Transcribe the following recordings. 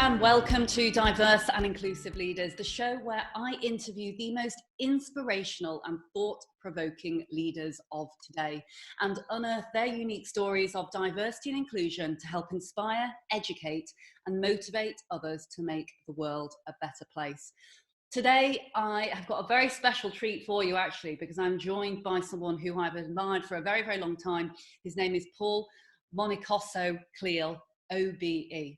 and welcome to Diverse and Inclusive Leaders, the show where I interview the most inspirational and thought-provoking leaders of today and unearth their unique stories of diversity and inclusion to help inspire, educate, and motivate others to make the world a better place. Today, I have got a very special treat for you, actually, because I'm joined by someone who I've admired for a very, very long time. His name is Paul Cleal, OBE.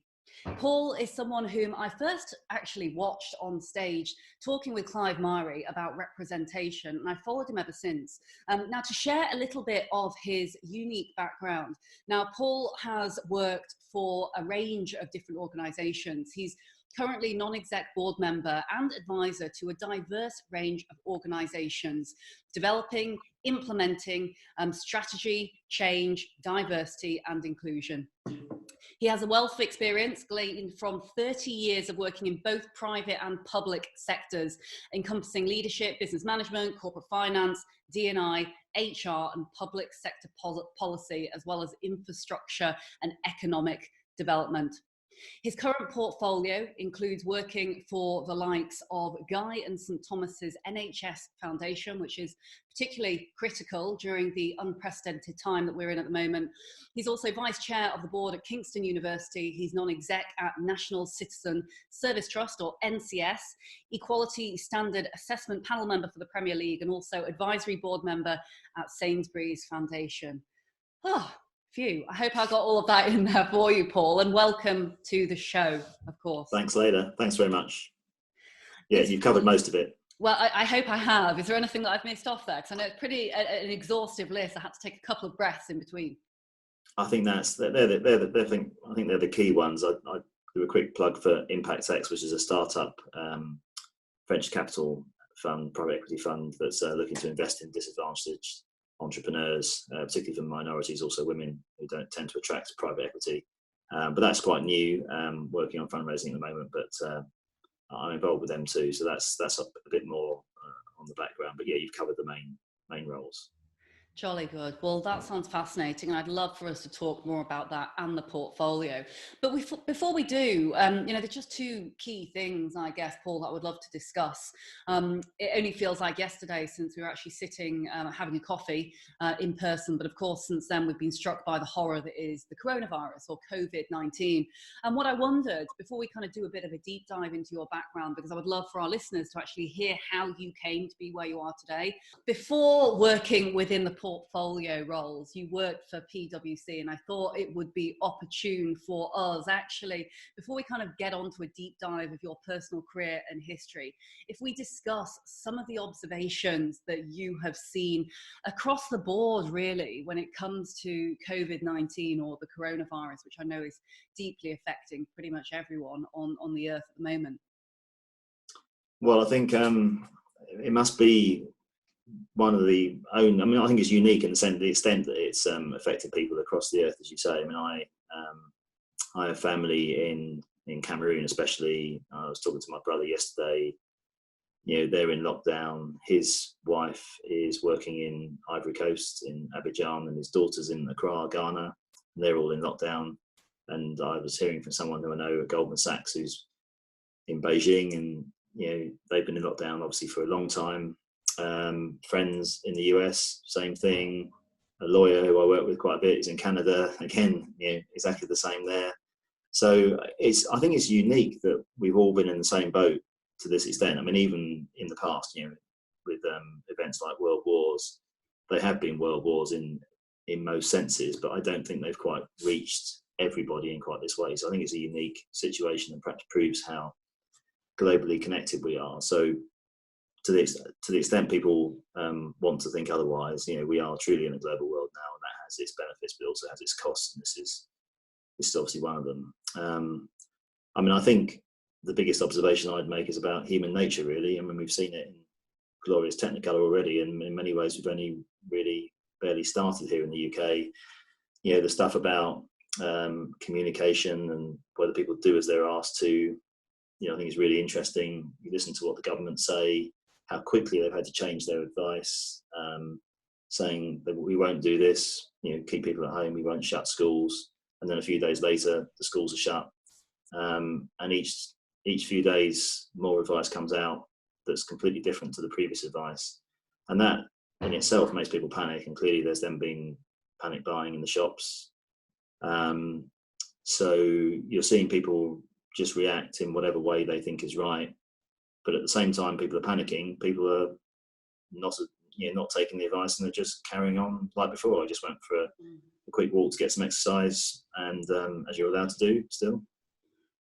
Paul is someone whom I first actually watched on stage talking with Clive Myrie about representation, and I followed him ever since. Now, to share a little bit of his unique background. Now, Paul has worked for a range of different organisations. He's currently non-exec board member and advisor to a diverse range of organisations, developing, implementing strategy, change, diversity and inclusion. He has a wealth of experience gleaned from 30 years of working in both private and public sectors, encompassing leadership, business management, corporate finance, D&I, HR and public sector policy, as well as infrastructure and economic development. His current portfolio includes working for the likes of Guy and St Thomas's NHS Foundation, which is particularly critical during the unprecedented time that we're in at the moment. He's also vice chair of the board at Kingston University. He's non-exec at National Citizen Service Trust, or NCS, Equality Standard Assessment Panel member for the Premier League, and also advisory board member at Sainsbury's Foundation. Phew, I hope I got all of that in there for you, Paul, and welcome to the show, of course. Thanks, Leila. Thanks very much. Yeah, you've covered most of it. Well, I hope I have. Is there anything that I've missed off there? Because I know it's pretty an exhaustive list. I had to take a couple of breaths in between. I think they're the key ones. I do a quick plug for Impact X, which is a startup venture capital fund, private equity fund that's looking to invest in disadvantaged entrepreneurs, particularly for minorities, also women who don't tend to attract private equity. But that's quite new, working on fundraising at the moment, but I'm involved with them too. So that's a bit more on the background, but yeah, you've covered the main roles. Jolly good. Well, that sounds fascinating, and I'd love for us to talk more about that and the portfolio. But before we do, there's just two key things, I guess, Paul, that I would love to discuss. It only feels like yesterday since we were actually sitting having a coffee in person, but of course, since then we've been struck by the horror that is the coronavirus or COVID-19. And what I wondered, before we kind of do a bit of a deep dive into your background, because I would love for our listeners to actually hear how you came to be where you are today. Before working within the portfolio roles, you worked for PwC, and I thought it would be opportune for us, actually, before we kind of get onto a deep dive of your personal career and history, if we discuss some of the observations that you have seen across the board, really, when it comes to COVID-19 or the coronavirus, which I know is deeply affecting pretty much everyone on the earth at the moment. Well, I think it must be one of the own. I mean, I think it's unique in the extent that it's affected people across the earth, as you say. I mean, I have family in Cameroon, especially. I was talking to my brother yesterday. You know, they're in lockdown. His wife is working in Ivory Coast in Abidjan, and his daughter's in Accra, Ghana. And they're all in lockdown. And I was hearing from someone who I know at Goldman Sachs who's in Beijing, and you know, they've been in lockdown obviously for a long time. Friends in the US, same thing. A lawyer who I work with quite a bit is in Canada, again, you know, exactly the same there. So I think it's unique that we've all been in the same boat to this extent. I mean, even in the past, you know, with events like world wars, they have been world wars in most senses, but I don't think they've quite reached everybody in quite this way. So I think it's a unique situation and perhaps proves how globally connected we are. So to the extent people want to think otherwise, you know, we are truly in a global world now, and that has its benefits, but also has its costs, and this is obviously one of them. I mean, I think the biggest observation I'd make is about human nature, really. I mean, we've seen it in glorious Technicolor already, and in many ways we've only really barely started here in the UK. You know, the stuff about communication and whether people do as they're asked to, you know, I think it's really interesting. You listen to what the government say, how quickly they've had to change their advice, saying that we won't do this, you know, keep people at home, we won't shut schools. And then a few days later, the schools are shut. and each few days more advice comes out that's completely different to the previous advice, and that in itself makes people panic. And clearly, there's then been panic buying in the shops. So you're seeing people just react in whatever way they think is right, but at the same time, people are panicking. People are not taking the advice, and they're just carrying on like before. I just went for a quick walk to get some exercise, and as you're allowed to do still.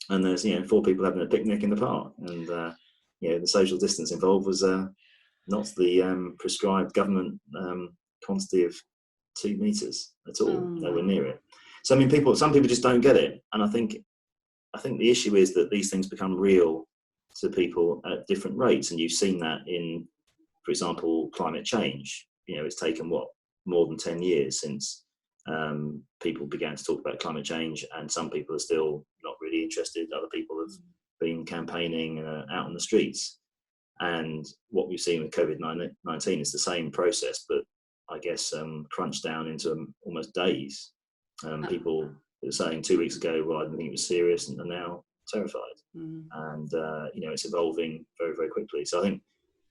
And there's 4 people having a picnic in the park, and the social distance involved was not the prescribed government quantity of 2 meters at all, nowhere near it. So I mean, some people just don't get it, and I think the issue is that these things become real to people at different rates, and you've seen that in, for example, climate change. It's taken more than 10 years since people began to talk about climate change, and some people are still not really interested. Other people have been campaigning out on the streets, and what we've seen with COVID-19 is the same process, but I guess crunched down into almost days. People were saying 2 weeks ago, well, I didn't think it was serious, and are now terrified. And it's evolving very, very quickly. So I think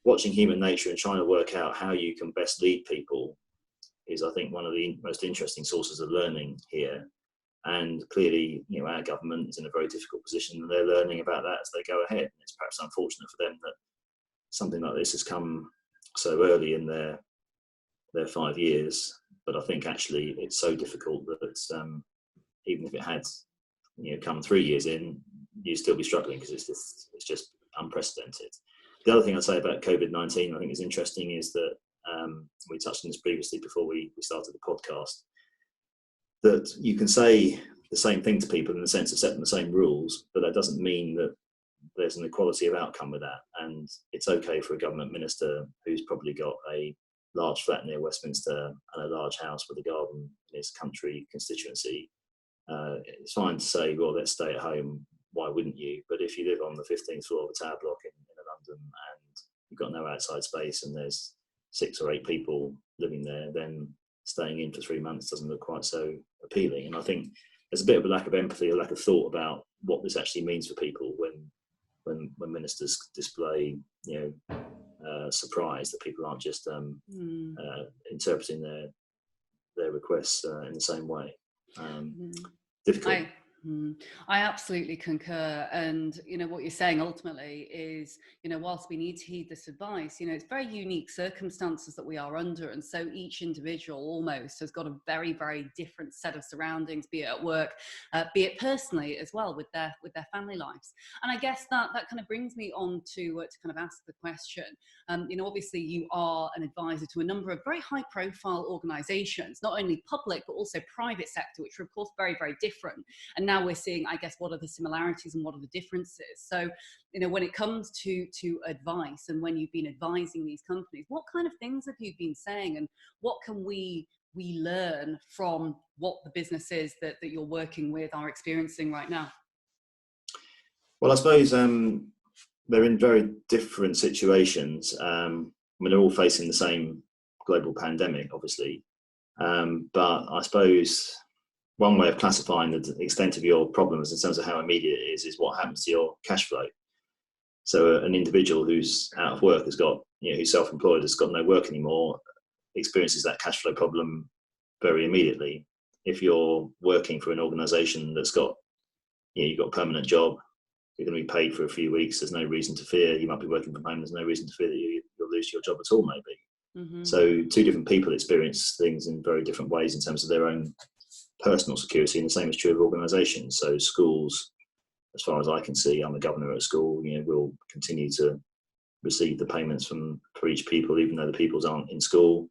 watching human nature and trying to work out how you can best lead people is, I think, one of the most interesting sources of learning here. And clearly, our government is in a very difficult position, and they're learning about that as they go ahead. And it's perhaps unfortunate for them that something like this has come so early in their 5 years. But I think actually it's so difficult that even if it had come 3 years in, you'd still be struggling, because it's just unprecedented. The other thing I'd say about COVID-19, I think is interesting, is that we touched on this previously before we started the podcast, that you can say the same thing to people in the sense of set them the same rules, but that doesn't mean that there's an equality of outcome with that. And it's okay for a government minister who's probably got a large flat near Westminster and a large house with a garden in his country constituency. It's fine to say, well, let's stay at home, why wouldn't you? But if you live on the 15th floor of a tower block in London, and you've got no outside space, and there's 6 or 8 people living there, then staying in for 3 months doesn't look quite so appealing. And I think there's a bit of a lack of empathy, a lack of thought about what this actually means for people when ministers display surprise that people aren't just interpreting their requests in the same way. Difficult. I absolutely concur, and what you're saying ultimately is, whilst we need to heed this advice, it's very unique circumstances that we are under, and so each individual almost has got a very, very different set of surroundings, be it at work, be it personally as well with their family lives. And I guess that kind of brings me on to kind of ask the question. Obviously you are an advisor to a number of very high profile organisations, not only public but also private sector, which are of course very, very different. And now we're seeing, I guess, what are the similarities and what are the differences. So, when it comes to advice, and when you've been advising these companies, what kind of things have you been saying, and what can we learn from what the businesses that you're working with are experiencing right now? Well, I suppose they're in very different situations. They're all facing the same global pandemic, obviously. But I suppose one way of classifying the extent of your problems in terms of how immediate it is what happens to your cash flow. So an individual who's out of work, who's self-employed, has got no work anymore, experiences that cash flow problem very immediately. If you're working for an organisation that's got, you've got a permanent job, you're going to be paid for a few weeks, there's no reason to fear. You might be working from home, there's no reason to fear that you'll lose your job at all, maybe. Mm-hmm. So 2 different people experience things in very different ways in terms of their own personal security, and the same is true of organisations. So schools, as far as I can see, I'm a governor at a school, will continue to receive the payments for each pupil, even though the pupils aren't in school.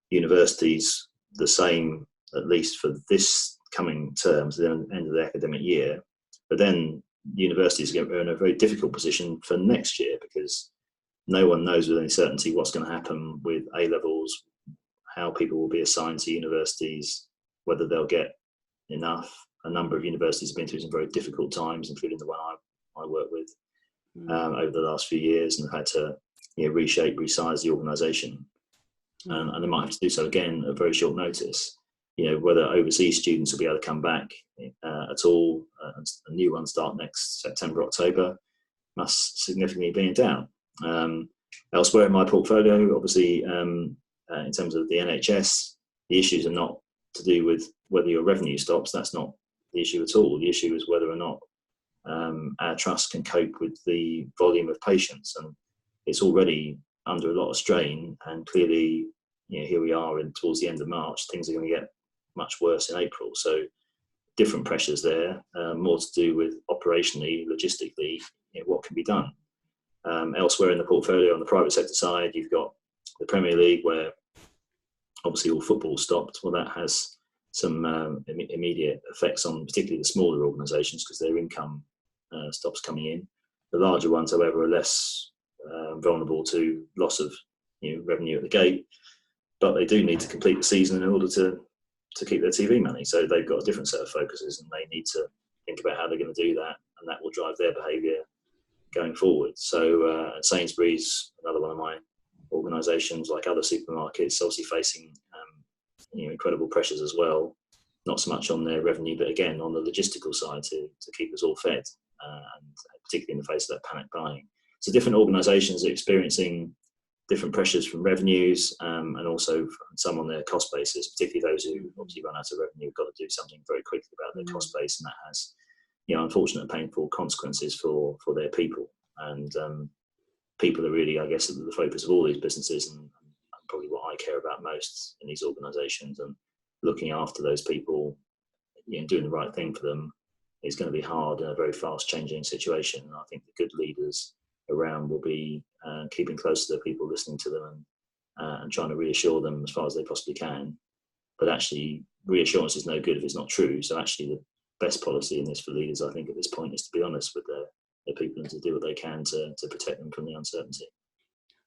Universities, the same, at least for this coming term, to the end of the academic year. But then universities are in a very difficult position for next year, because no one knows with any certainty what's going to happen with A-levels, how people will be assigned to universities, whether they'll get enough. A number of universities have been through some very difficult times, including the one I work with over the last few years, and have had to reshape, resize the organisation. And they might have to do so again at very short notice. whether overseas students will be able to come back at all. A new one start next September, October, must significantly be in doubt. Elsewhere in my portfolio, obviously, in terms of the NHS, the issues are not to do with whether your revenue stops. That's not the issue at all. The issue is whether or not our trust can cope with the volume of patients, and it's already under a lot of strain. And clearly, here we are towards the end of March, things are going to get much worse in April. So different pressures there, more to do with operationally, logistically, what can be done. Elsewhere in the portfolio, on the private sector side, you've got the Premier League, where obviously all football stopped. Well, that has some immediate effects on particularly the smaller organisations, because their income stops coming in. The larger ones, however, are less vulnerable to loss of revenue at the gate, but they do need to complete the season in order to keep their TV money. So they've got a different set of focuses, and they need to think about how they're going to do that, and that will drive their behaviour going forward. So Sainsbury's, another one of my organisations, like other supermarkets, obviously facing incredible pressures as well. Not so much on their revenue, but again on the logistical side to keep us all fed, and particularly in the face of that panic buying. So different organisations are experiencing different pressures from revenues, and also some on their cost basis, particularly those who obviously run out of revenue have got to do something very quickly about their cost base, and that has unfortunate, painful consequences for their people. And people are really, I guess, the focus of all these businesses, and probably what I care about most in these organisations. And looking after those people, doing the right thing for them is going to be hard in a very fast changing situation. And I think the good leaders around will be keeping close to their people, listening to them, and trying to reassure them as far as they possibly can. But actually, reassurance is no good if it's not true. So actually, the best policy in this for leaders, I think, at this point, is to be honest with their people and to do what they can to protect them from the uncertainty.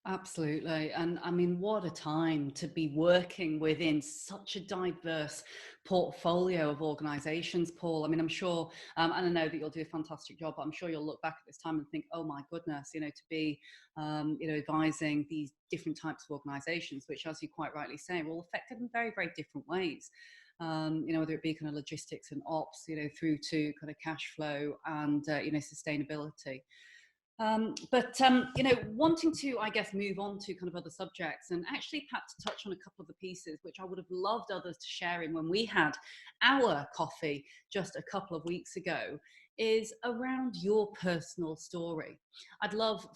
Absolutely. And I mean, what a time to be working within such a diverse portfolio of organisations, Paul. I mean, I'm sure, and I know that you'll do a fantastic job, but I'm sure you'll look back at this time and think, oh my goodness, to be, advising these different types of organisations, which, as you quite rightly say, will affect in very, very different ways. Whether it be kind of logistics and ops, through to kind of cash flow and, sustainability. Wanting to, I guess, move on to kind of other subjects, and actually perhaps touch on a couple of the pieces which I would have loved others to share in when we had our coffee just a couple of weeks ago, is around your personal story. I'd love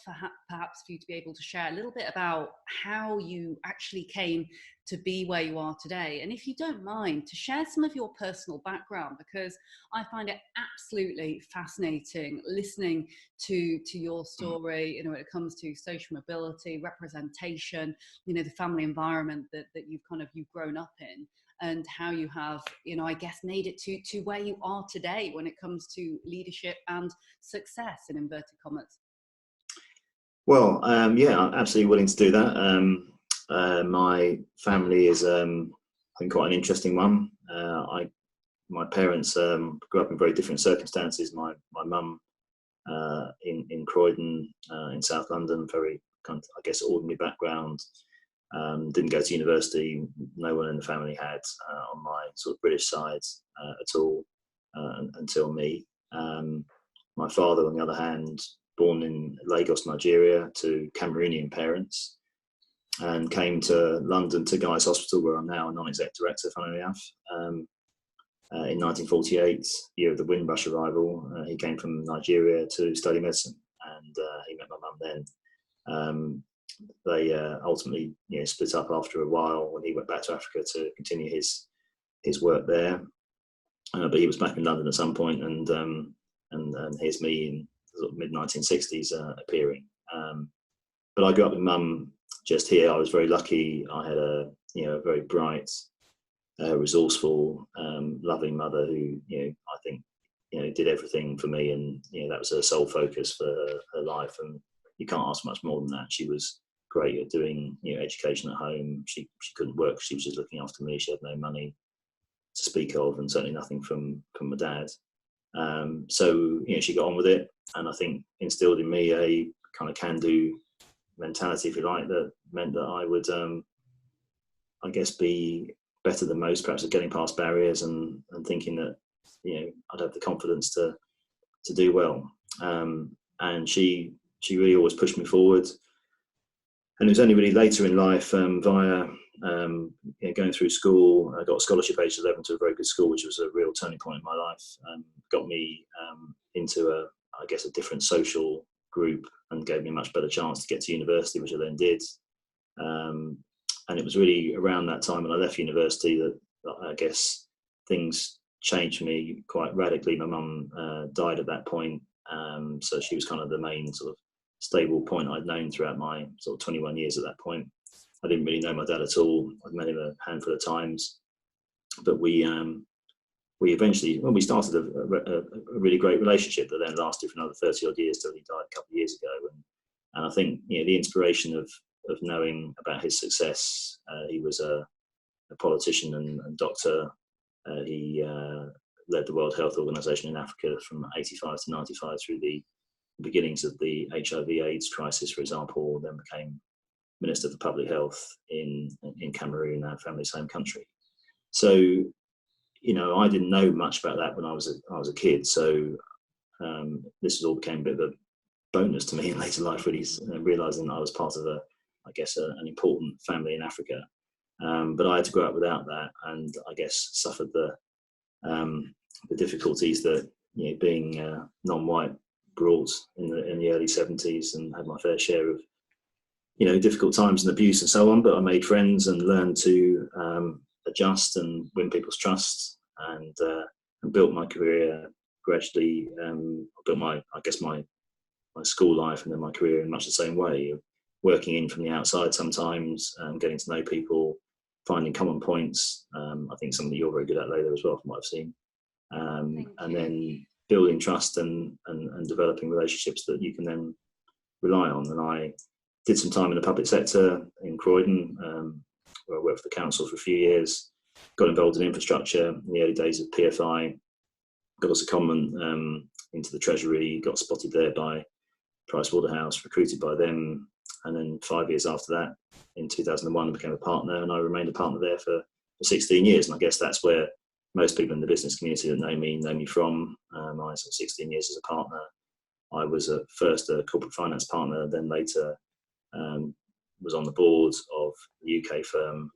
perhaps for you to be able to share a little bit about how you actually came to be where you are today. And if you don't mind, to share some of your personal background, because I find it absolutely fascinating listening to your story, when it comes to social mobility, representation, the family environment that you've grown up in, and how you have, I guess, made it to where you are today when it comes to leadership and success, in inverted commas. Well, I'm absolutely willing to do that. My family is, I think, quite an interesting one. My parents grew up in very different circumstances. My mum in Croydon, in South London, very kind of, I guess, ordinary background. Didn't go to university. No one in the family had on my sort of British side at all until me. My father, on the other hand, born in Lagos, Nigeria, to Cameroonian parents, and came to London to Guy's Hospital, where I'm now a non-exec director, funnily enough. In 1948, year of the Windrush arrival, he came from Nigeria to study medicine, and he met my mum then. They ultimately, split up after a while when he went back to Africa to continue his work there. But he was back in London at some point, and here's me in the sort of mid-1960s appearing. But I grew up with mum just here. I was very lucky. I had a very bright, resourceful, loving mother who I think did everything for me, and that was her sole focus for her life. And you can't ask much more than that. She was great at doing education at home. She couldn't work. She was just looking after me. She had no money to speak of, and certainly nothing from my dad. So she got on with it, and I think instilled in me a kind of can-do mentality, if you like, that meant that I would, I guess, be better than most, perhaps at getting past barriers and thinking that, I'd have the confidence to do well. And she really always pushed me forward. And it was only really later in life, via going through school, I got a scholarship age 11 to a very good school, which was a real turning point in my life. Got me into a different social group and gave me a much better chance to get to university, which I then did. And it was really around that time when I left university that I guess things changed for me quite radically. My mum died at that point, so she was kind of the main sort of stable point I'd known throughout my sort of 21 years at that point. I didn't really know my dad at all. I'd met him a handful of times, but we eventually, we started a really great relationship that then lasted for another 30 odd years till he died a couple of years ago. And I think the inspiration of knowing about his success, he was a politician and doctor. He led the World Health Organization in Africa from 85 to 95 through the beginnings of the HIV/AIDS crisis, for example, then became Minister for Public Health in Cameroon, our family's home country. So, I didn't know much about that when I was a kid. So this all became a bit of a bonus to me in later life, really, realising that I was part of an important family in Africa. But I had to grow up without that, and I guess suffered the difficulties that being non-white brought in the early 70s, and had my fair share of difficult times and abuse and so on. But I made friends and learned to adjust and win people's trust, and built my career gradually. Built my school life and then my career in much the same way, working in from the outside sometimes, getting to know people, finding common points. I think something that you're very good at, Leila, as well, from what I've seen. And then building trust and developing relationships that you can then rely on. And I did some time in the public sector in Croydon, where I worked for the council for a few years, got involved in infrastructure in the early days of PFI, got us a secondment into the Treasury, got spotted there by Pricewaterhouse, recruited by them. And then 5 years after that, in 2001, I became a partner, and I remained a partner there for 16 years. And I guess that's where most people in the business community that know me from. I spent 16 years as a partner. I was first a corporate finance partner, then later was on the board of the UK firm,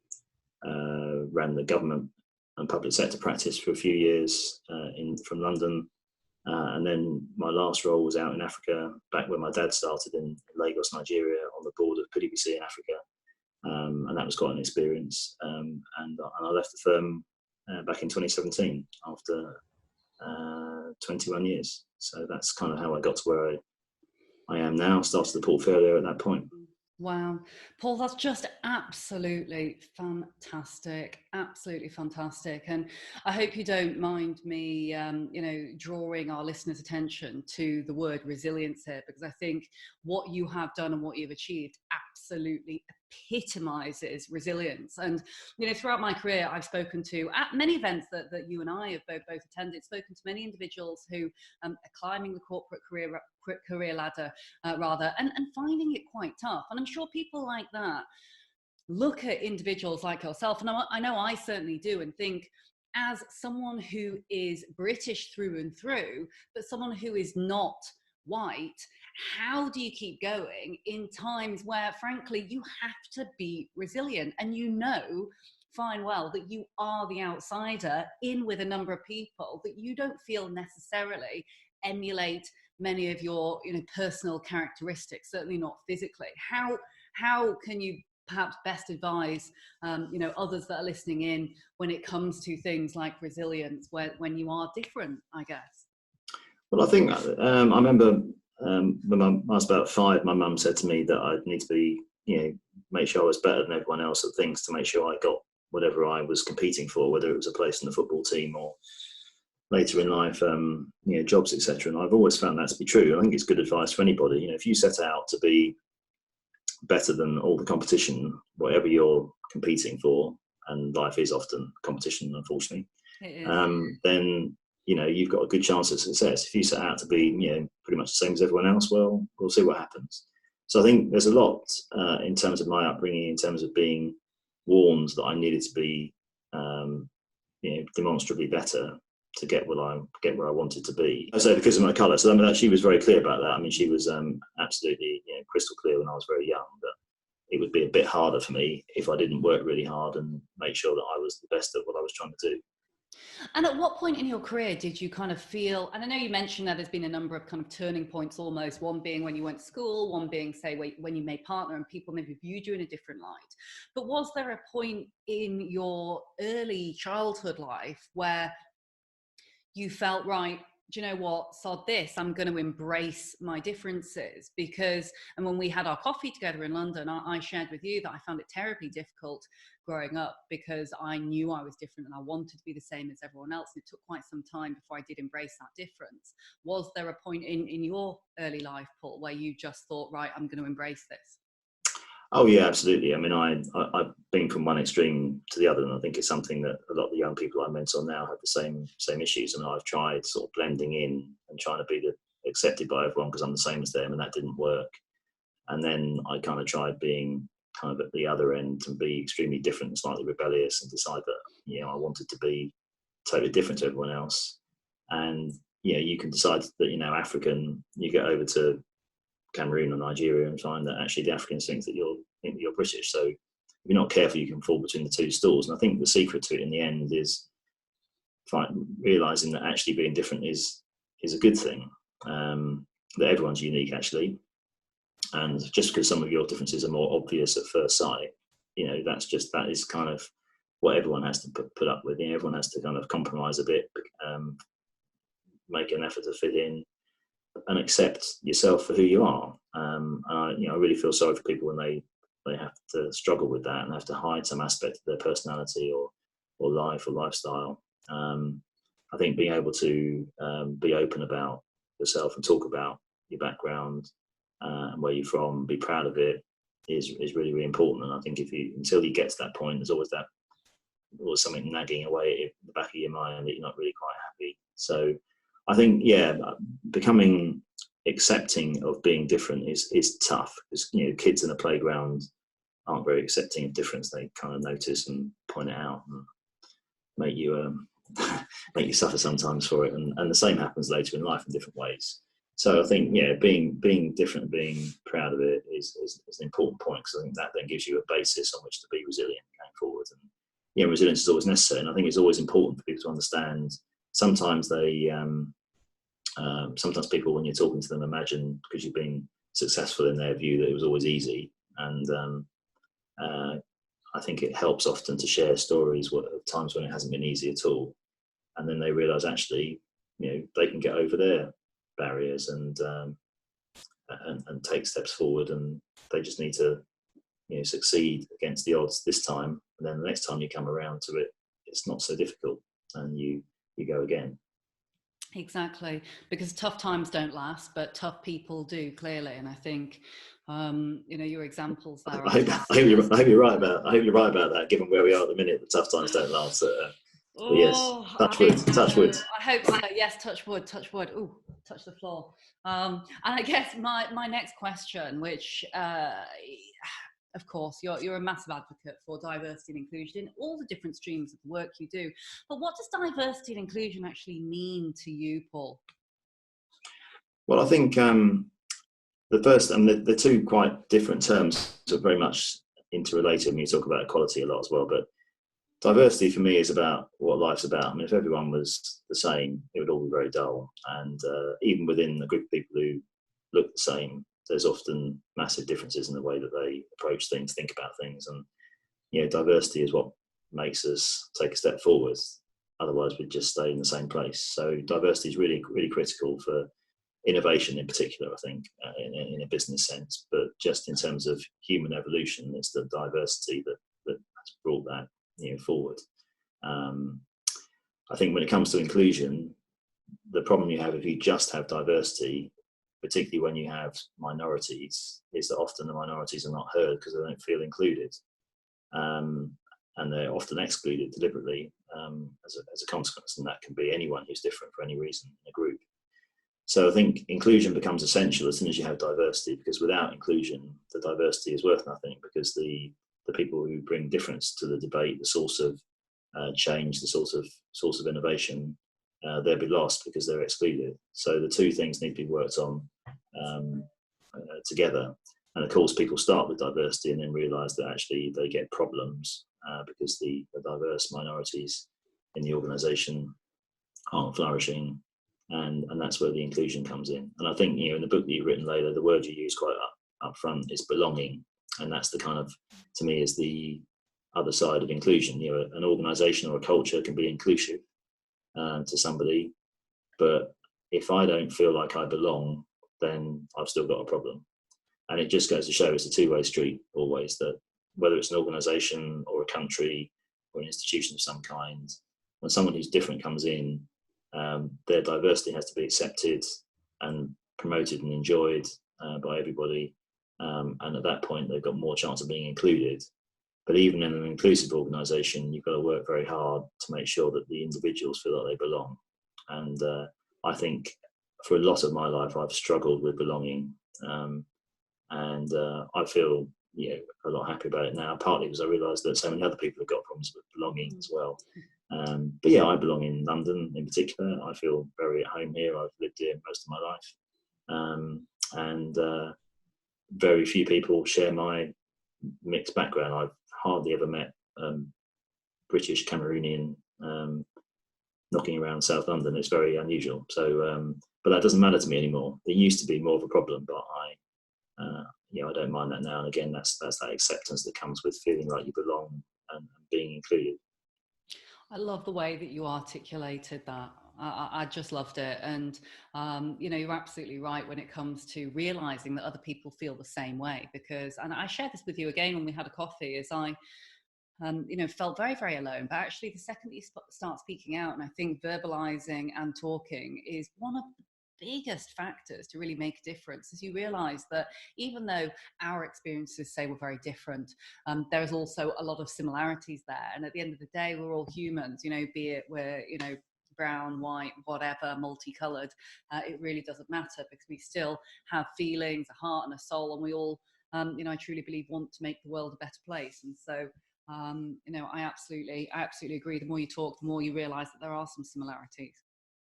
ran the government and public sector practice for a few years from London. And then my last role was out in Africa, back when my dad started in Lagos, Nigeria, on the board of PwC in Africa. And that was quite an experience. And I left the firm back in 2017 after 21 years. So that's kind of how I got to where I am now. Started the portfolio at that point. Wow. Paul, that's just absolutely fantastic. Absolutely fantastic. And I hope you don't mind me, drawing our listeners' attention to the word resilience here, because I think what you have done and what you've achieved absolutely epitomizes resilience. And, throughout my career, I've spoken to, at many events that you and I have both attended, spoken to many individuals who are climbing the corporate career ladder, and finding it quite tough. And I'm sure people like that look at individuals like yourself, and I know I certainly do, and think, as someone who is British through and through, but someone who is not white, how do you keep going in times where, frankly, you have to be resilient, and fine well that you are the outsider in with a number of people that you don't feel necessarily emulate many of your personal characteristics, certainly not physically. How can you perhaps best advise others that are listening in when it comes to things like resilience when you are different, I guess? Well, I think I remember when I was about 5, my mum said to me that I'd need to be, make sure I was better than everyone else at things to make sure I got whatever I was competing for, whether it was a place in the football team or later in life, jobs, etc. And I've always found that to be true. I think it's good advice for anybody. If you set out to be better than all the competition, whatever you're competing for, and life is often competition, unfortunately, then you've got a good chance of success. If you set out to be pretty much the same as everyone else, well, we'll see what happens. So I think there's a lot in terms of my upbringing, in terms of being warned that I needed to be demonstrably better to get where I wanted to be. I say because of my colour. So I mean, she was very clear about that. I mean, she was absolutely crystal clear when I was very young that it would be a bit harder for me if I didn't work really hard and make sure that I was the best at what I was trying to do. And at what point in your career did you kind of feel, and I know you mentioned that there's been a number of kind of turning points almost, one being when you went to school, one being, say, when you made partner and people maybe viewed you in a different light. But was there a point in your early childhood life where you felt, right, do you know what, sod this, I'm going to embrace my differences? Because, and when we had our coffee together in London, I shared with you that I found it terribly difficult growing up because I knew I was different and I wanted to be the same as everyone else. And it took quite some time before I did embrace that difference. Was there a point in your early life, Paul, where you just thought, right, I'm going to embrace this? Oh yeah, absolutely. I mean, I've been from one extreme to the other, and I think it's something that a lot of the young people I mentor now have the same issues. I mean, I've tried sort of blending in and trying to be accepted by everyone because I'm the same as them, and that didn't work. And then I kind of tried being kind of at the other end and be extremely different and slightly rebellious and decide that I wanted to be totally different to everyone else. And you can decide that African, you get over to Cameroon or Nigeria and find that actually the Africans think that you're British. So if you're not careful, you can fall between the two stools. And I think the secret to it in the end is realizing that actually being different is a good thing. That everyone's unique actually, and just because some of your differences are more obvious at first sight, that is kind of what everyone has to put up with. Everyone has to kind of compromise a bit, make an effort to fit in, and accept yourself for who you are. And I really feel sorry for people when they have to struggle with that and have to hide some aspect of their personality or life or lifestyle. I think being able to be open about yourself and talk about your background and where you're from, be proud of it, is really, really important. And I think until you get to that point, there's always something nagging away at the back of your mind that you're not really quite happy. So I think, becoming accepting of being different is tough because kids in a playground aren't very accepting of difference. They kind of notice and point it out and make you make you suffer sometimes for it. And the same happens later in life in different ways. So I think being different and being proud of it is an important point, because I think that then gives you a basis on which to be resilient going forward. And resilience is always necessary. And I think it's always important for people to understand. Sometimes sometimes people, when you're talking to them, imagine because you've been successful in their view that it was always easy. And I think it helps often to share stories of times when it hasn't been easy at all. And then they realise actually, they can get over their barriers and take steps forward, and they just need to succeed against the odds this time. And then the next time you come around to it, it's not so difficult, and you go again. Exactly, because tough times don't last, but tough people do, clearly. And I think, your examples there. I hope you're right about that. Given where we are at the minute, the tough times don't last. But yes, touch wood. I hope so. Yes, touch wood. Ooh, touch the floor. And I guess my next question, which of course, you're a massive advocate for diversity and inclusion in all the different streams of the work you do. But what does diversity and inclusion actually mean to you, Paul? Well, I think the first, and the two quite different terms are very much interrelated. When you talk about equality a lot as well, but diversity for me is about what life's about. I mean, if everyone was the same, it would all be very dull. And even within a group of people who look the same, there's often massive differences in the way that they approach things, think about things. And, diversity is what makes us take a step forward. Otherwise, we'd just stay in the same place. So diversity is really, really critical for innovation in particular, I think, in a business sense. But just in terms of human evolution, it's the diversity that has brought that forward. I think when it comes to inclusion, the problem you have if you just have diversity, particularly when you have minorities, is that often the minorities are not heard because they don't feel included, and they're often excluded deliberately as a consequence. And that can be anyone who's different for any reason in a group. So I think inclusion becomes essential as soon as you have diversity, because without inclusion, the diversity is worth nothing, because the people who bring difference to the debate, the source of change, the source of innovation, they'll be lost because they're excluded. So the two things need to be worked on together. And of course, people start with diversity and then realise that actually they get problems because the diverse minorities in the organisation aren't flourishing, and that's where the inclusion comes in. And I think, in the book that you've written, Leila, the word you use quite up front is belonging, and that's the kind of, to me, is the other side of inclusion. An organisation or a culture can be inclusive to somebody, but if I don't feel like I belong, then I've still got a problem. And it just goes to show it's a two-way street always, that whether it's an organisation or a country or an institution of some kind, when someone who's different comes in, their diversity has to be accepted and promoted and enjoyed by everybody. And at that point, they've got more chance of being included. But even in an inclusive organisation, you've got to work very hard to make sure that the individuals feel like they belong. And I think for a lot of my life, I've struggled with belonging. And I feel a lot happy about it now, partly because I realise that so many other people have got problems with belonging as well. But yeah, I belong in London in particular. I feel very at home here. I've lived here most of my life. And very few people share my mixed background. I've hardly ever met British Cameroonian knocking around South London. It's very unusual. So, but that doesn't matter to me anymore. It used to be more of a problem, but I don't mind that now. And again, that's that acceptance that comes with feeling like you belong and being included. I love the way that you articulated that. I just loved it. And, you're absolutely right when it comes to realizing that other people feel the same way, because, and I shared this with you again when we had a coffee, is I felt very, very alone. But actually, the second that you start speaking out, and I think verbalizing and talking is one of the biggest factors to really make a difference, as you realize that even though our experiences, say, were very different, there's also a lot of similarities there. And at the end of the day, we're all humans, be it we're, brown, white, whatever, multicolored. It really doesn't matter, because we still have feelings, a heart and a soul, and we all, I truly believe, want to make the world a better place. And so, I absolutely agree. The more you talk, the more you realize that there are some similarities.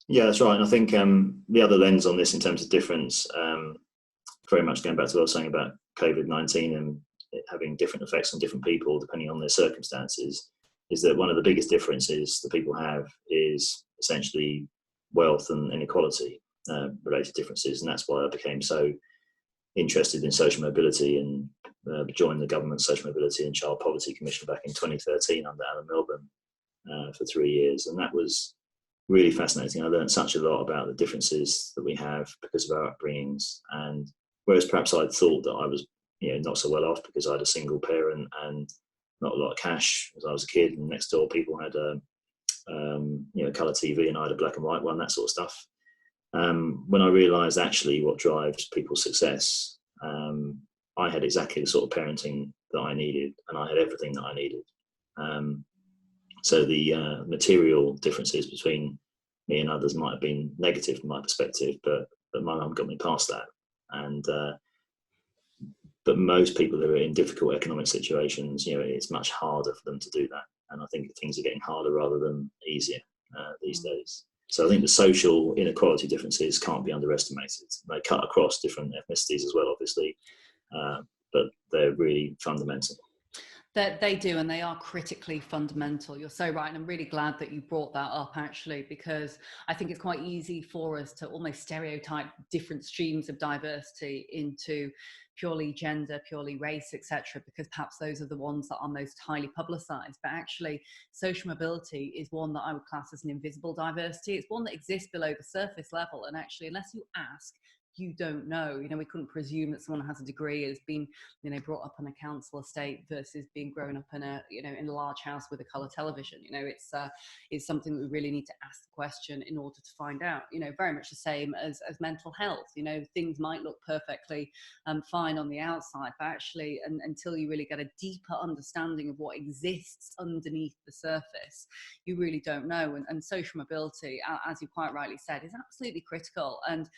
Yeah, that's right. And I think the other lens on this in terms of difference, very much going back to what I was saying about COVID-19 and it having different effects on different people depending on their circumstances, is that one of the biggest differences that people have is essentially wealth and inequality related differences. And that's why I became so interested in social mobility and joined the government Social Mobility and Child Poverty Commission back in 2013 under Alan Milburn for 3 years. And that was really fascinating. I learned such a lot about the differences that we have because of our upbringings. And whereas perhaps I'd thought that I was, not so well off because I had a single parent and not a lot of cash as I was a kid, and next door people had colour TV and I had a black and white one, that sort of stuff. When I realised actually what drives people's success, I had exactly the sort of parenting that I needed, and I had everything that I needed. So the material differences between me and others might have been negative from my perspective, but my mum got me past that. And but most people who are in difficult economic situations, it's much harder for them to do that. And I think things are getting harder rather than easier these days. So I think the social inequality differences can't be underestimated. They cut across different ethnicities as well, obviously, but they're really fundamental. That they do, and they are critically fundamental. You're so right, and I'm really glad that you brought that up, actually, because I think it's quite easy for us to almost stereotype different streams of diversity into purely gender, purely race, etc., because perhaps those are the ones that are most highly publicized. But actually, social mobility is one that I would class as an invisible diversity. It's one that exists below the surface level, and actually, unless you ask, you don't know. We couldn't presume that someone has a degree, has been, brought up on a council estate versus being grown up in a, in a large house with a colour television. It's something that we really need to ask the question in order to find out. Very much the same as mental health. Things might look perfectly fine on the outside, but actually, until you really get a deeper understanding of what exists underneath the surface, you really don't know. And social mobility, as you quite rightly said, is absolutely critical. And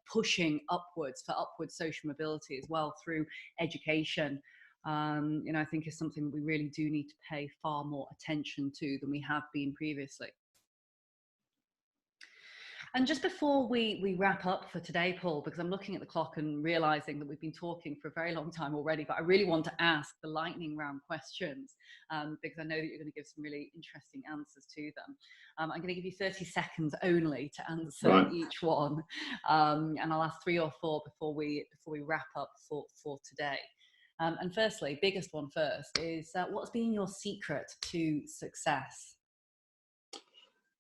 pushing upwards for upward social mobility as well through education I think is something that we really do need to pay far more attention to than we have been previously. And just before we wrap up for today, Paul, because I'm looking at the clock and realizing that we've been talking for a very long time already, but I really want to ask the lightning round questions because I know that you're going to give some really interesting answers to them. I'm going to give you 30 seconds only to answer each one. And I'll ask 3 or 4 before we wrap up for today. And firstly, biggest one first is what's been your secret to success?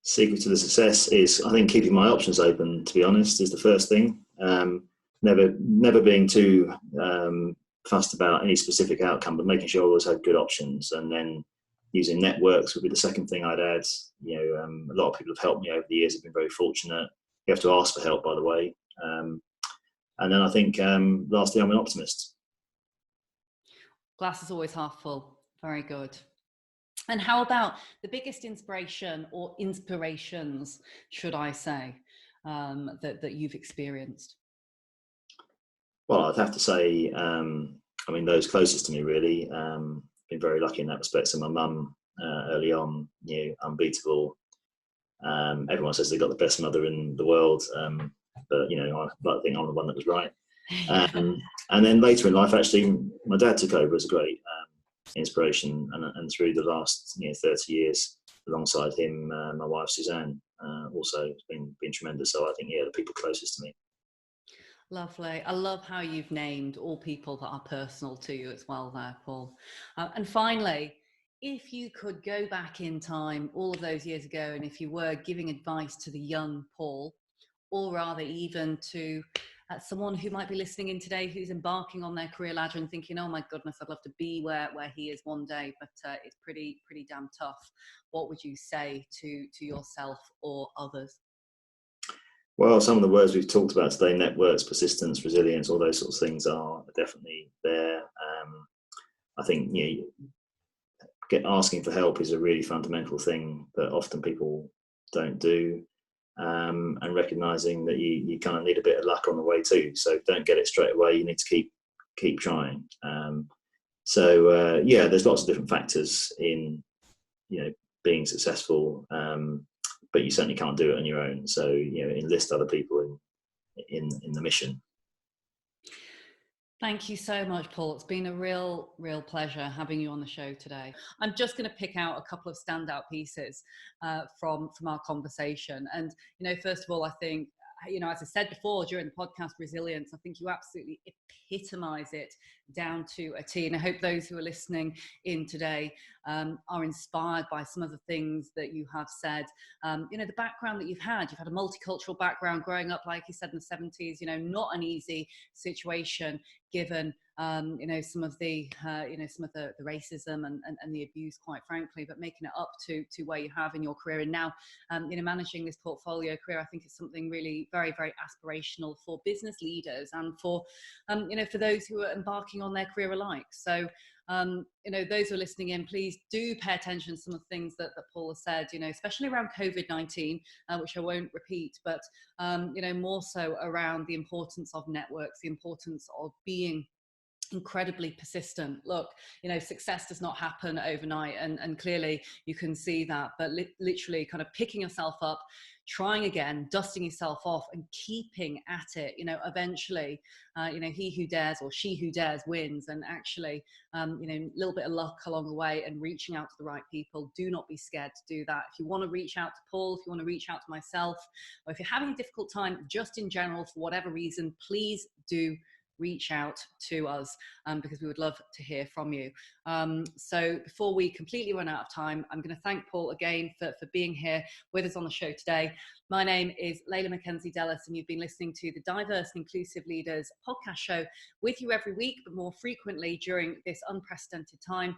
Secret to the success is, I think, keeping my options open, to be honest, is the first thing. Never being too fussed about any specific outcome, but making sure I always had good options. And then using networks would be the second thing I'd add. A lot of people have helped me over the years. I've been very fortunate. You have to ask for help, by the way. And then I think, lastly, I'm an optimist. Glass is always half full. Very good. And how about the biggest inspiration or inspirations, should I say, that you've experienced? Well, I'd have to say, those closest to me really. Been very lucky in that respect. So my mum, early on, unbeatable. Everyone says they've got the best mother in the world, but I like to think I'm the one that was right. And then later in life, actually, my dad took over as a great inspiration, and through the last 30 years, alongside him, my wife Suzanne also has been tremendous. So I think the people closest to me. Lovely. I love how you've named all people that are personal to you as well there, Paul. And finally, if you could go back in time all of those years ago, and if you were giving advice to the young Paul, or rather even to someone who might be listening in today who's embarking on their career ladder and thinking, oh my goodness, I'd love to be where he is one day, but it's pretty damn tough. What would you say to yourself or others? Well, some of the words we've talked about today, networks, persistence, resilience, all those sorts of things are definitely there. I think asking for help is a really fundamental thing that often people don't do. And recognizing that you kind of need a bit of luck on the way too. So don't get it straight away. You need to keep trying. There's lots of different factors in being successful, but you certainly can't do it on your own. So enlist other people in the mission. Thank you so much, Paul. It's been a real pleasure having you on the show today. I'm just going to pick out a couple of standout pieces from our conversation. And, first of all, I think, as I said before during the podcast, resilience, I think you absolutely epitomize it down to a T. And I hope those who are listening in today are inspired by some of the things that you have said. The background that you've had a multicultural background growing up, like you said, in the 70s, not an easy situation given some of the racism and the abuse, quite frankly, but making it up to where you have in your career, and now managing this portfolio career, I think is something really very, very aspirational for business leaders and for for those who are embarking on their career alike. So those who are listening in, please do pay attention to some of the things that Paul has said, especially around COVID-19, which I won't repeat, but more so around the importance of networks, the importance of being incredibly persistent. Look, success does not happen overnight, and clearly you can see that, but literally kind of picking yourself up, trying again, dusting yourself off and keeping at it, eventually he who dares or she who dares wins. And actually a little bit of luck along the way and reaching out to the right people. Do not be scared to do that. If you want to reach out to Paul, if you want to reach out to myself, or if you're having a difficult time just in general for whatever reason, please do reach out to us because we would love to hear from you. So before we completely run out of time, I'm going to thank Paul again for being here with us on the show today. My name is Leila Mackenzie-Dellis, and you've been listening to the Diverse and Inclusive Leaders podcast show with you every week, but more frequently during this unprecedented time.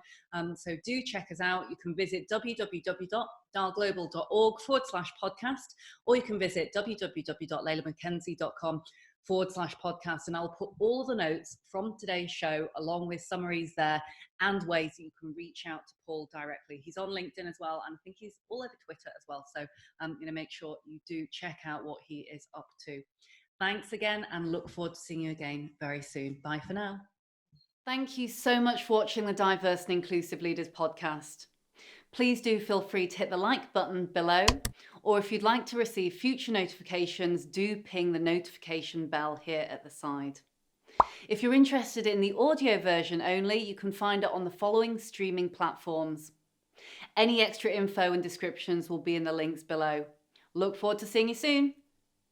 So do check us out. You can visit www.dialglobal.org/podcast, or you can visit www.leilamackenzie.com/podcast, and I'll put all of the notes from today's show along with summaries there and ways that you can reach out to Paul directly. He's on LinkedIn as well, and I think he's all over Twitter as well. So make sure you do check out what he is up to. Thanks again, and look forward to seeing you again very soon. Bye for now. Thank you so much for watching the Diverse and Inclusive Leaders podcast. Please do feel free to hit the like button below, or if you'd like to receive future notifications, do ping the notification bell here at the side. If you're interested in the audio version only, you can find it on the following streaming platforms. Any extra info and descriptions will be in the links below. Look forward to seeing you soon.